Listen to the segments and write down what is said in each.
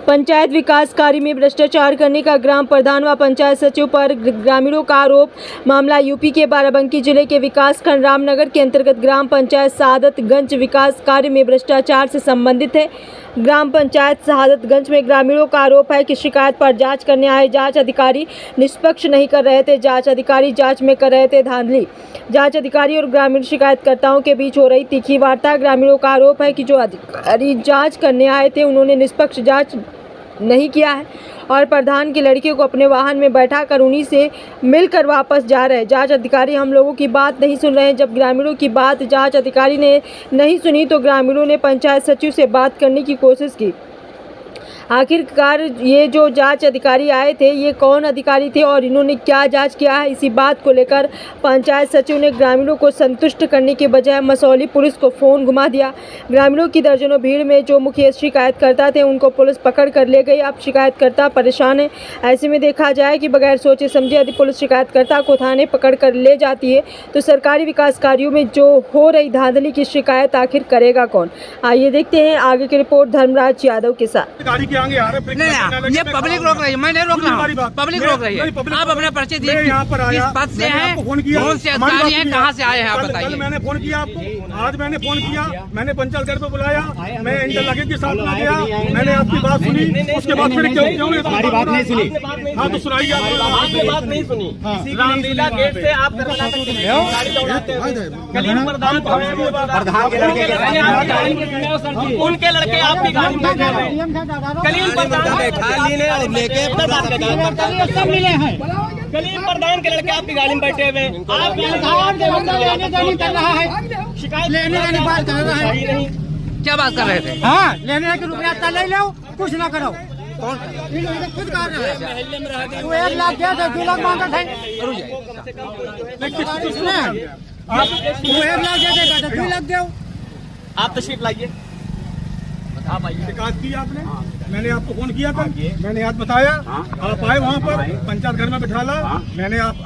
पंचायत विकास कार्य में भ्रष्टाचार करने का ग्राम प्रधान व पंचायत सचिव पर ग्रामीणों का आरोप। मामला यूपी के बाराबंकी जिले के विकासखंड रामनगर के अंतर्गत ग्राम पंचायत शहादतगंज विकास कार्य में भ्रष्टाचार से संबंधित है। ग्राम पंचायत शहादतगंज में ग्रामीणों का आरोप है कि शिकायत पर जांच करने आए जांच अधिकारी निष्पक्ष नहीं कर रहे थे। जांच अधिकारी जांच में कर रहे थे धांधली। जांच अधिकारी और ग्रामीण शिकायतकर्ताओं के बीच हो रही तीखी वार्ता। ग्रामीणों का आरोप है कि जो अधिकारी जांच करने आए थे उन्होंने निष्पक्ष जांच नहीं किया है और प्रधान की लड़की को अपने वाहन में बैठाकर उन्हीं से मिलकर वापस जा रहे हैं। जांच अधिकारी हम लोगों की बात नहीं सुन रहे हैं। जब ग्रामीणों की बात जांच अधिकारी ने नहीं सुनी तो ग्रामीणों ने पंचायत सचिव से बात करने की कोशिश की। आखिरकार ये जो जांच अधिकारी आए थे ये कौन अधिकारी थे और इन्होंने क्या जांच किया है, इसी बात को लेकर पंचायत सचिव ने ग्रामीणों को संतुष्ट करने के बजाय मसौली पुलिस को फ़ोन घुमा दिया। ग्रामीणों की दर्जनों भीड़ में जो मुख्य शिकायतकर्ता थे उनको पुलिस पकड़ कर ले गई। अब शिकायतकर्ता परेशान है। ऐसे में देखा जाए कि बगैर सोचे समझे यदि पुलिस शिकायतकर्ता को थाने पकड़ कर ले जाती है तो सरकारी विकास कार्यों में जो हो रही धांधली की शिकायत आखिर करेगा कौन। आइए देखते हैं आगे की रिपोर्ट धर्मराज यादव के साथ। आगे आ रहे नहीं, ये पब्लिक रोक रही है, मैं नहीं रोक रहा हूँ, पब्लिक रोक रही है। आप अपने पर्चे दिए, किस पद से हैं, कौन से अधिकारी हैं, कहाँ से आए हैं आप बताइए। मैंने फोन किया आपको, आज मैंने फोन किया, मैंने पंचायत घर पे बुलाया, मैं इंटरलॉकिंग के साथ में गया, मैंने आपकी बात सुनी, उसके बाद फिर क्यों हमारी बात नहीं सुनी। हाँ तो सुनाइए, आपने बात नहीं सुनी। रामलीला गेट से आप करबला तक गाड़ी दौड़ाते हैं, कलीम प्रधान उनके लड़के आपकी गाड़ी में जा रहे हैं। कलीम प्रधान के लड़के आपकी गाड़ी में बैठे हुए, शिकायत लेने की बात कर रहा है। क्या बात कर रहे थे? हाँ, लेने के रुपया ले लो, कुछ ना करो। कौन खुद कह रहे हैं? 1 लाख दिया था, 2 लाख मांगा था। 1 लाख दे देगा, 2 लाख दो। आप तशरीफ लाइए, आप आइए। शिकायत की आपने, मैंने आपको फोन किया था, मैंने आज बताया, आप आए वहाँ पर पंचायत घर में बैठा ला, मैंने आप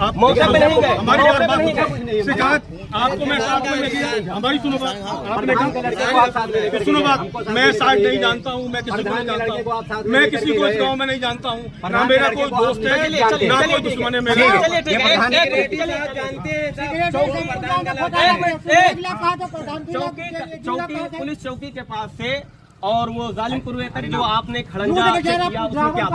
हमारी शिकायत आपको मैं साथ में किया। हमारी सुनो बात, आपने कहा सुनो बात, मैं साइड नहीं जानता हूँ, मैं किसी को नहीं जानता हूँ, मैं किसी को इस गाँव में नहीं जानता हूँ, ना मेरा कोई दोस्त है ना कोई दुश्मन है मेरा। पुलिस चौकी के पास से और वो जालिमपुर तक जो आपने खड़ंजा किया उसमें क्या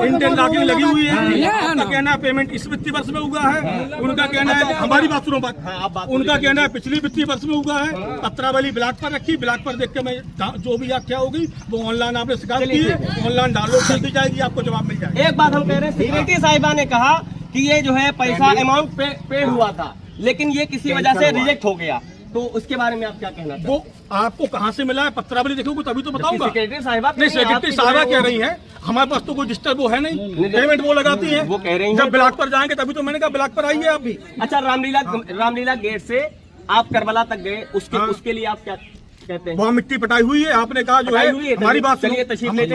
इंडियन लॉकिंग लगी हुई है। उनका कहना है पेमेंट इस वित्तीय वर्ष में हुआ है, उनका कहना है हमारी बात सुनो बात, उनका कहना है पिछली वित्तीय वर्ष में हुआ है। पत्रावली ब्लॉक पर रखी, ब्लॉक पर देख के मैं जो भी क्या होगी वो ऑनलाइन आपने शिकायत की है, ऑनलाइन डाउनलोड कर दी जाएगी, आपको जवाब मिल जाएगा। एक बात हम कह रहे हैं, सेक्रेटरी साहिबा ने कहा कि ये जो है पैसा अमाउंट पेड हुआ था लेकिन ये किसी वजह से रिजेक्ट हो गया, तो उसके बारे में आप क्या कहना चाहते हैं? वो आपको कहाँ से मिला है? पत्रावली देखोगे तभी तो बताऊंगा। सेक्रेटरी साहिबा नहीं, सेक्रेटरी साहिबा कह रही है हमारे पास तो कोई डिस्टर्ब वो है नहीं, पेमेंट वो लगाती है, वो कह रही है। जब ब्लॉक पर जाएंगे तभी तो मैंने कहा ब्लॉक पर आइए आप भी। अच्छा, रामलीला गेट से आप करबला तक गए, उसके लिए आप क्या कहते हैं? वहाँ मिट्टी पटाई हुई है, आपने कहा जो है हमारी बात सुनो,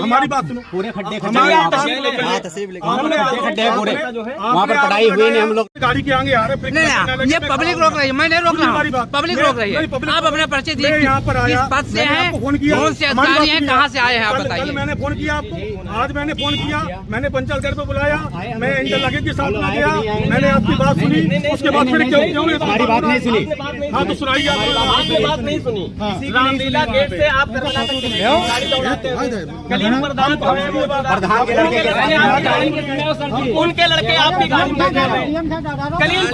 हमारी बात सुनो, पूरे खड्डे वहाँ पर पढ़ाई हुई नहीं, हम लोग गाड़ी के आगे आ रहे नहीं, ये पब्लिक रोक रही है, मैं नहीं रोक रहा हूँ, पब्लिक रोक रही है। आप अपने पर्चे दिए, किस पद से हैं, कौन से अधिकारी हैं, कहाँ से आए हैं आप बताइए। मैंने फोन किया आपको, आज मैंने फोन किया, मैंने पंचायत घर पे बुलाया, मैं इंटरलॉकिंग के साथ में गया, मैंने आपकी बात सुनी, उसके बाद फिर क्यों हमारी बात नहीं सुनी। हाँ तो सुनाइए, आपने बात नहीं सुनी। रामलीला गेट से आप करबला तक गाड़ी दौड़ाते हैं, कलीम प्रधान उनके लड़के आपकी गाड़ी में जा रहे हैं। कलीम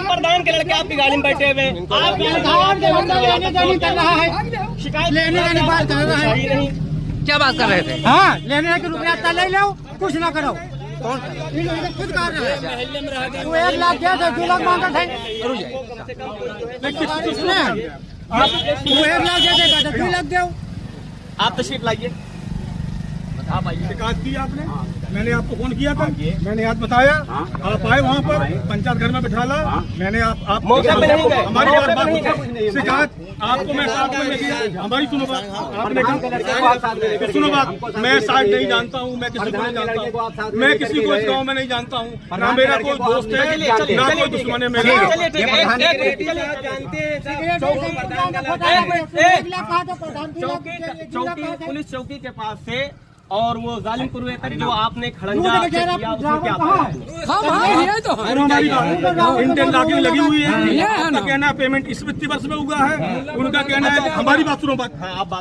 प्रधान के लड़के आपकी गाड़ी में बैठे हुए, शिकायत लेने की बात कर रहा है। क्या बात कर रहे थे? हाँ, लेने के रुपया ले लो, कुछ ना करो। कौन खुद कह रहे हैं? 1 लाख दिया था, 2 लाख मांगा था। 1 लाख दे देगा, 2 लाख दो। आप तशरीफ लाइए, आप आइए। शिकायत की आपने, मैंने आपको फोन किया था, मैंने आज बताया, आप आए वहाँ पर पंचायत घर में बिठाला, मैंने आप मौके पे नहीं गए, हमारी मौके पे बात नहीं गए। शिकायत आपको मैं साथ में लेके, हमारी सुनो बात, आपने सुनो बात, मैं साइड नहीं जानता हूँ, मैं किसी को नहीं जानता हूँ, मैं किसी को इस गाँव में नहीं जानता हूँ, ना मेरा कोई दोस्त है ना कोई दुश्मन है मेरा। चलिए ठीक है, चौकी पुलिस चौकी के पास से और वो जालिमपुर तक जो आपने खड़ंजा किया उसमें क्या हमारी इंडियन लॉकिंग लगी हुई है, उनका कहना है पेमेंट इस वित्तीय वर्ष में हुआ है, उनका कहना है हमारी बात सुनो बात,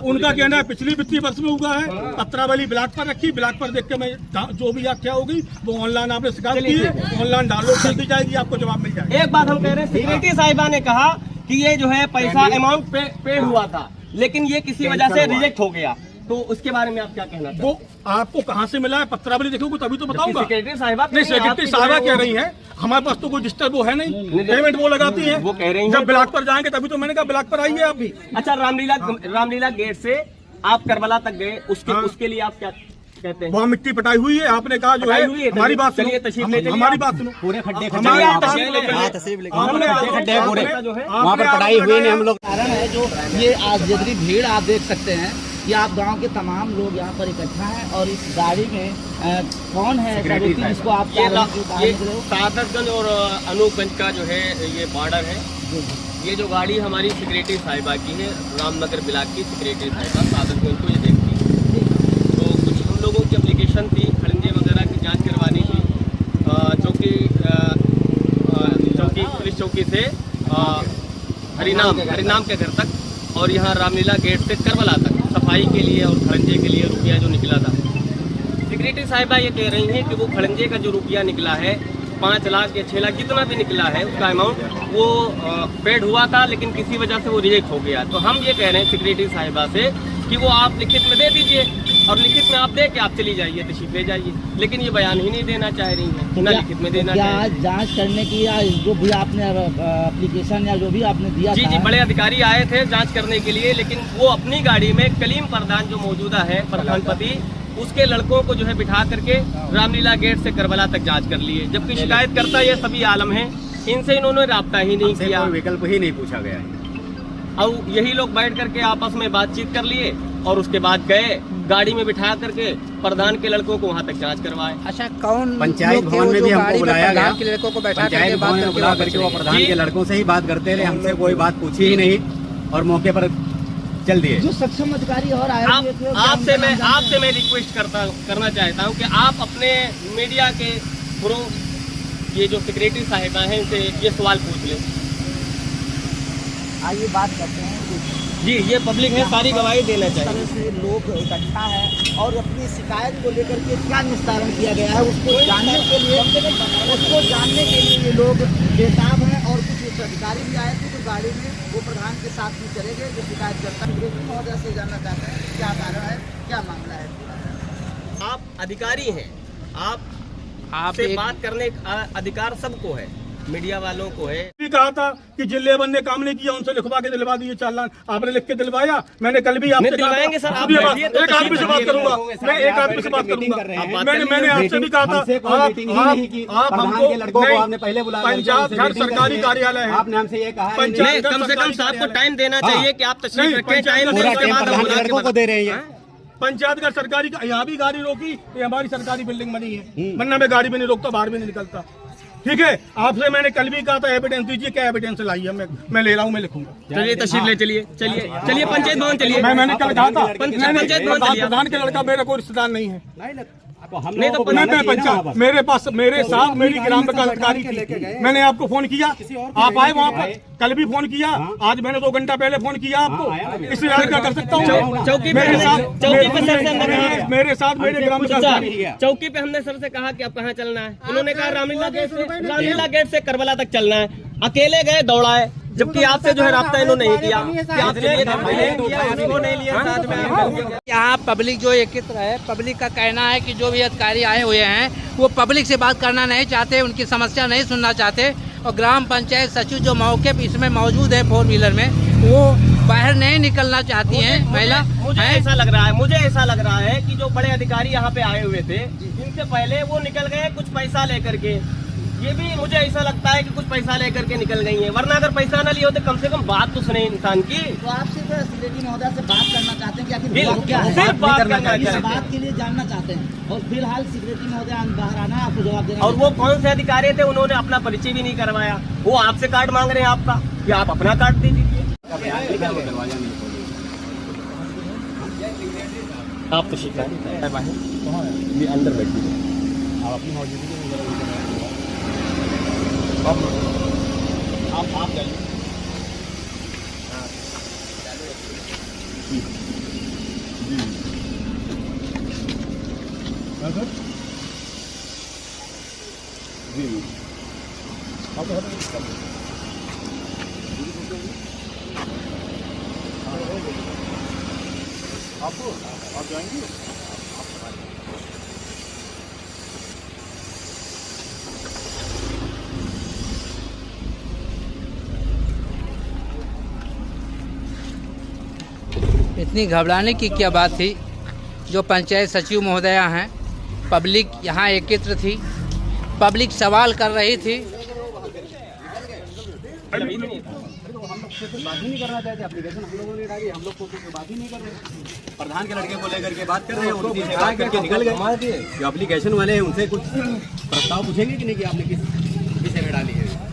उनका कहना है पिछली वित्तीय वर्ष में हुआ है, पत्रावली ब्लॉक पर रखी, ब्लॉक पर देख के मैं जो भी आख्या होगी वो ऑनलाइन आपने शिकायत की है, ऑनलाइन डाउनलोड कर दी जाएगी, आपको जवाब मिल जाएगा। एक बात हम कह रहे हैं, सेक्रेटरी साहिबा ने कहा कि ये जो है पैसा अमाउंट पेड हुआ था, लेकिन ये किसी वजह से रिजेक्ट हो गया, तो उसके बारे में आप क्या कहना चाहते हैं? वो आपको कहाँ से मिला है, पत्रावली देखोगे तभी तो बताऊंगा। सेक्रेटरी साहिबा नहीं, सेक्रेटरी साहिबा कह रही है, हमारे पास तो कोई डिस्टर्ब वो है नहीं, पेमेंट वो लगाती है, वो कह रही है जब ब्लॉक पर जाएंगे तभी तो मैंने कहा ब्लॉक पर आइए आप भी। अच्छा, रामलीला गेट से आप करबला तक गए, उसके लिए आप क्या कहते हैं? वहाँ मिट्टी पटाई हुई है, आपने कहा जो है हमारी बात सुनो, हमारी बात सुनो, पूरे खड्डे हमारी वहाँ पर पढ़ाई हुई नहीं हम लोग। कारण है जो ये आज जितनी भीड़ आप देख सकते हैं कि आप गांव के तमाम लोग यहाँ पर इकट्ठा हैं और इस गाड़ी में कौन है ऐसा व्यक्ति जिसको आप ये सादतगंज और अनूपगंज का जो है ये बॉर्डर है। ये जो गाड़ी हमारी सेक्रेटरी साहिबा की है, रामनगर ब्लॉक की सेक्रेटरी साहिबा सादतगंज को ये देखती है, तो कुछ हम लोगों की एप्लीकेशन थी खड़ंजे वगैरह की जाँच करवानी थी, चौकी पुलिस चौकी से हरिनाम के घर तक और यहाँ रामलीला गेट से करबला तक सफाई के लिए और खड़ंजे के लिए रुपया जो निकला था। सेक्रेटरी साहिबा ये कह रही हैं कि वो खड़ंजे का जो रुपया निकला है 5 लाख या 6 लाख जितना भी निकला है उसका अमाउंट वो पेड हुआ था, लेकिन किसी वजह से वो रिजेक्ट हो गया। तो हम ये कह रहे हैं सेक्रेटरी साहिबा से कि वो आप लिखित में दे दीजिए और लिखित में आप दे के आप चली जाइए, तशरीफ ले जाइए, लेकिन ये बयान ही नहीं देना चाह रही है, ना लिखित में देना चाह रही है। जांच करने की या जो भी आपने एप्लीकेशन या जो भी आपने दिया जी बड़े अधिकारी आए थे जांच करने के लिए, लेकिन वो अपनी गाड़ी में कलीम प्रधान जो मौजूदा है प्रधानपति, उसके लड़कों को जो है बिठा करके रामलीला गेट से करबला तक जांच कर लिए, जबकि शिकायतकर्ता ये सभी आलम हैं, इनसे इन्होंने राब्ता ही नहीं किया, विकल्प ही नहीं पूछा गया है। और यही लोग बैठ करके आपस में बातचीत कर लिए और उसके बाद गए गाड़ी में बिठा करके प्रधान के लड़कों को वहाँ तक जांच करवाए। अच्छा, कौन पंचायत भवन में भी हमको बुलाया गया, के लड़कों को बैठा पंचायत भवन में बुला करके वो प्रधान के लड़कों से ही बात करते रहे, हमसे कोई बात पूछी ही नहीं और मौके पर चल दिए। जो सक्षम अधिकारी और आए हुए थे आपसे मैं रिक्वेस्ट करना चाहता हूँ कि आप अपने मीडिया के थ्रू ये जो सेक्रेटरी साहिबा हैं इनसे ये सवाल पूछ लें। आइए बात करते हैं। जी, ये पब्लिक है, सारी गवाही देना इस तरह चाहिए। से लोग इकट्ठा है और अपनी शिकायत को लेकर के क्या निस्तारण किया गया है उसको जानने के लिए ये लोग बेताब हैं। और कुछ अधिकारी भी आए थे जो गाड़ी में वो प्रधान के साथ भी चले गए, जो शिकायत करता है महोदय से जानना चाहते हैं क्या कारण है, क्या मामला है। आप अधिकारी हैं, आप से बात करने का अधिकार सबको है, मीडिया वालों को है। भी कहा था कि जिन लेबर ने काम नहीं किया उनसे लिखवा के दिलवा दिए चालान, आपने लिख के दिलवाया, मैंने कल भी आपसे दिलवाएंगे सर, आप एक आदमी से बात करूंगा, मैं एक आदमी से बात करूंगा, मैंने आपसे भी कहा था आप हमको पंचायत घर सरकारी कार्यालय है, आपने हमसे ये कहा कम से कम आपको टाइम देना चाहिए कि आप तशरीफ रखें, टाइम लड़कों को दे रहे हैं। पंचायत घर सरकारी, यहाँ भी गाड़ी रोकी, ये हमारी सरकारी बिल्डिंग बनी है, वरना मैं गाड़ी में नहीं रोकता, बाहर भी नहीं निकलता। ठीक है, आपसे मैंने कल भी कहा था एविडेंस दीजिए, क्या एविडेंस लाई है, मैं ले रहा हूँ, मैं लिखूंगा। चलिए तशरीफ ले, चलिए पंचायत भवन चलिए। मैंने कल कहा था पंचायत भवन चलिए। प्रधान के लड़का मेरा कोई रिश्तेदार नहीं है, नहीं तो मैं पंचायत मेरे साथ मेरी ग्राम विकास अधिकारी थी, मैंने आपको फोन किया, आप आए वहाँ पर, कल भी फोन किया, आज मैंने 2 घंटा पहले फोन किया आपको, इससे ज्यादा क्या कर सकता हूँ। चौकी पे मेरे साथ मेरे ग्राम विकास अधिकारी, चौकी पे हमने सर से कहा कि आप कहाँ चलना है, उन्होंने कहा रामलीला गेट से करबला तक चलना है, अकेले गए दौड़ाए, जबकि आपसे जो है राब्ता इन्होंने नहीं किया। यहाँ पब्लिक जो एकत्र है, पब्लिक का कहना है कि जो भी अधिकारी आए हुए हैं वो पब्लिक से बात करना नहीं चाहते, उनकी समस्या नहीं सुनना चाहते, और ग्राम पंचायत सचिव जो मौके पे इसमें मौजूद है 4 व्हीलर में, वो बाहर नहीं निकलना चाहती हैं महिला। मुझे ऐसा लग रहा है कि जो बड़े अधिकारी यहाँ पे आए हुए थे, इनसे पहले वो निकल गए कुछ पैसा लेकर के। ये भी मुझे ऐसा लगता है कि कुछ पैसा लेकर के निकल गई हैं, वरना अगर पैसा न लिए होते कम से कम बात तो सुने इंसान की। तो आप सिर्फ सेक्रेटरी महोदय से बात करना चाहते हैं कि आखिर बिल्कुल, हुआ क्या है? सिर्फ बात करना इस चाहते हैं। बात के लिए जानना चाहते हैं और फिलहाल सेक्रेटरी महोदय बाहर आना है, आपको जवाब देना और वो कौन से अधिकारी थे, उन्होंने अपना परिचय भी नहीं करवाया। वो आपसे कार्ड मांग रहे हैं आपका, कि आप अपना कार्ड दे दीजिए। आप तो शिकायत ये अंदर बैठी आप अपनी मौजूदगी आप जाइए। आप जाएंगे? इतनी घबराने की क्या बात थी। जो पंचायत सचिव महोदया हैं, पब्लिक यहाँ एकत्र थी, पब्लिक सवाल कर रही थी। बात ही नहीं करना चाहते, एप्लीकेशन हम लोगों ने डाली, हम लोग को बात ही नहीं कर रहे। प्रधान के लड़के को लेकर के बात कर रहे हैं, उनकी से बात करके निकल गए। जो एप्लीकेशन वाले हैं उनसे कुछ प्रस्ताव पूछेंगे कि नहीं कि आपने किस जगह डाली है।